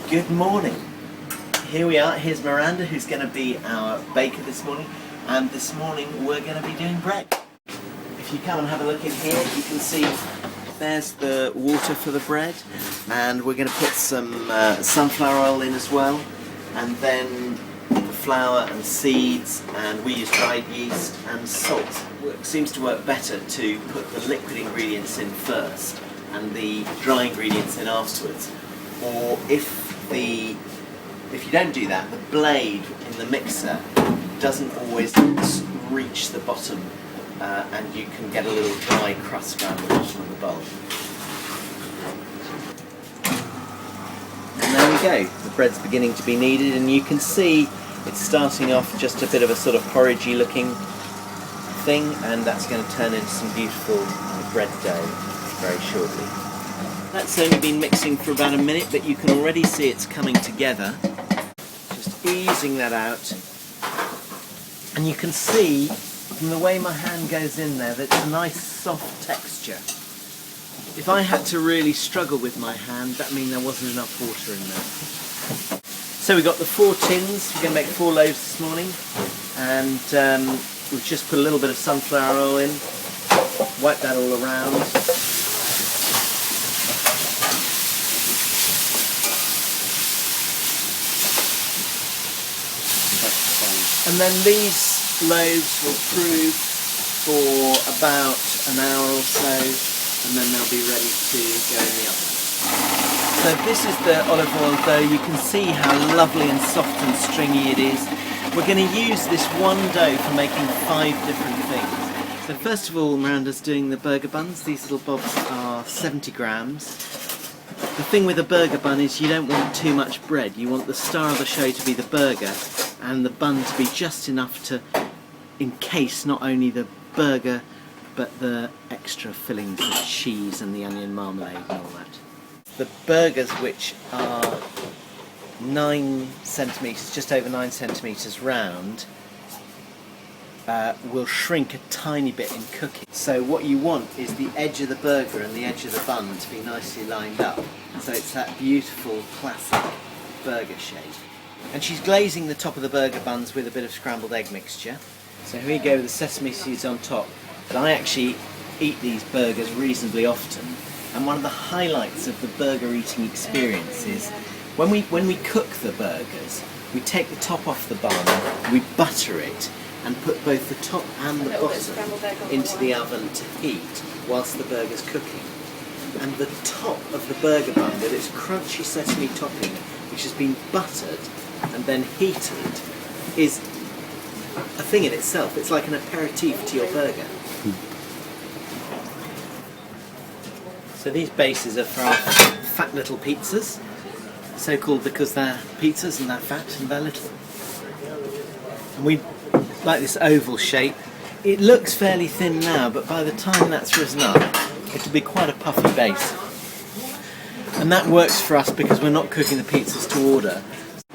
Good morning. Here we are. Here's Miranda, who's going to be our baker this morning, and this morning we're going to be doing bread. If you come and have a look in here, you can see there's the water for the bread, and we're going to put some sunflower oil in as well, and then the flour and seeds, and we use dried yeast and salt. It seems to work better to put the liquid ingredients in first and the dry ingredients in afterwards. Or if you don't do that, the blade in the mixer doesn't always reach the bottom, and you can get a little dry crust around the bottom of the bowl. And there we go. The bread's beginning to be kneaded, and you can see it's starting off just a bit of a sort of porridgey looking thing, and that's going to turn into some beautiful bread dough very shortly. That's only been mixing for about a minute, but you can already see it's coming together. Just easing that out. And you can see from the way my hand goes in there that it's a nice soft texture. If I had to really struggle with my hand, that means there wasn't enough water in there. So we've got the 4 tins. We're going to make 4 loaves this morning. And we've just put a little bit of sunflower oil in. Wipe that all around. And then these loaves will prove for about an hour or so, and then they'll be ready to go in the oven. So this is the olive oil dough. You can see how lovely and soft and stringy it is. We're going to use this one dough for making 5 different things. So first of all, Miranda's doing the burger buns. These little bobs are 70 grams. The thing with a burger bun is you don't want too much bread. You want the star of the show to be the burger, and the bun to be just enough to encase not only the burger but the extra fillings of cheese and the onion marmalade and all that. The burgers, which are 9 centimetres, just over 9 centimetres round, will shrink a tiny bit in cooking. So what you want is the edge of the burger and the edge of the bun to be nicely lined up, so it's that beautiful classic burger shape. And she's glazing the top of the burger buns with a bit of scrambled egg mixture. So here we go with the sesame seeds on top. But I actually eat these burgers reasonably often, and one of the highlights of the burger eating experience is when we cook the burgers, we take the top off the bun, we butter it, and put both the top and the bottom into the oven to heat whilst the burger's cooking. And the top of the burger bun with its crunchy sesame topping, which has been buttered and then heated, is a thing in itself. It's like an aperitif to your burger. So these bases are for our fat little pizzas, so called because they're pizzas and they're fat and they're little. And we like this oval shape. It looks fairly thin now, but by the time that's risen up, it'll be quite a puffy base. And that works for us because we're not cooking the pizzas to order.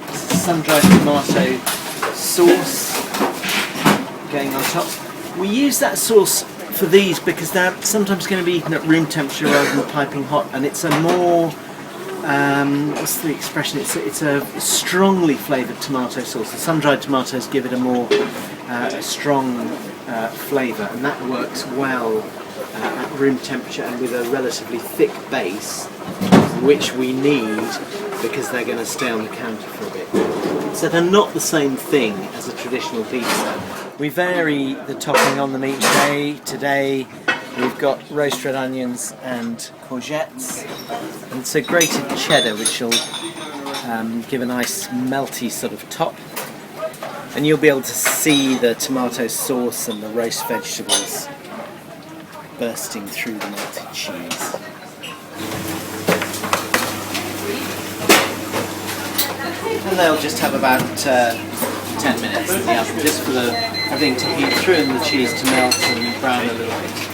Sun-dried tomato sauce going on top. We use that sauce for these because they're sometimes going to be eaten at room temperature rather than piping hot, and it's a more what's the expression? It's a strongly flavoured tomato sauce. The sun-dried tomatoes give it a more strong flavour, and that works well at room temperature and with a relatively thick base, which we need because they're going to stay on the counter for a bit. So they're not the same thing as a traditional pizza. We vary the topping on them each day. Today we've got roast red onions and courgettes, and it's a grated cheddar which will give a nice melty sort of top, and you'll be able to see the tomato sauce and the roast vegetables bursting through the melted cheese. And they'll just have about 10 minutes in the oven, just for everything to heat through and the cheese to melt and brown a little bit.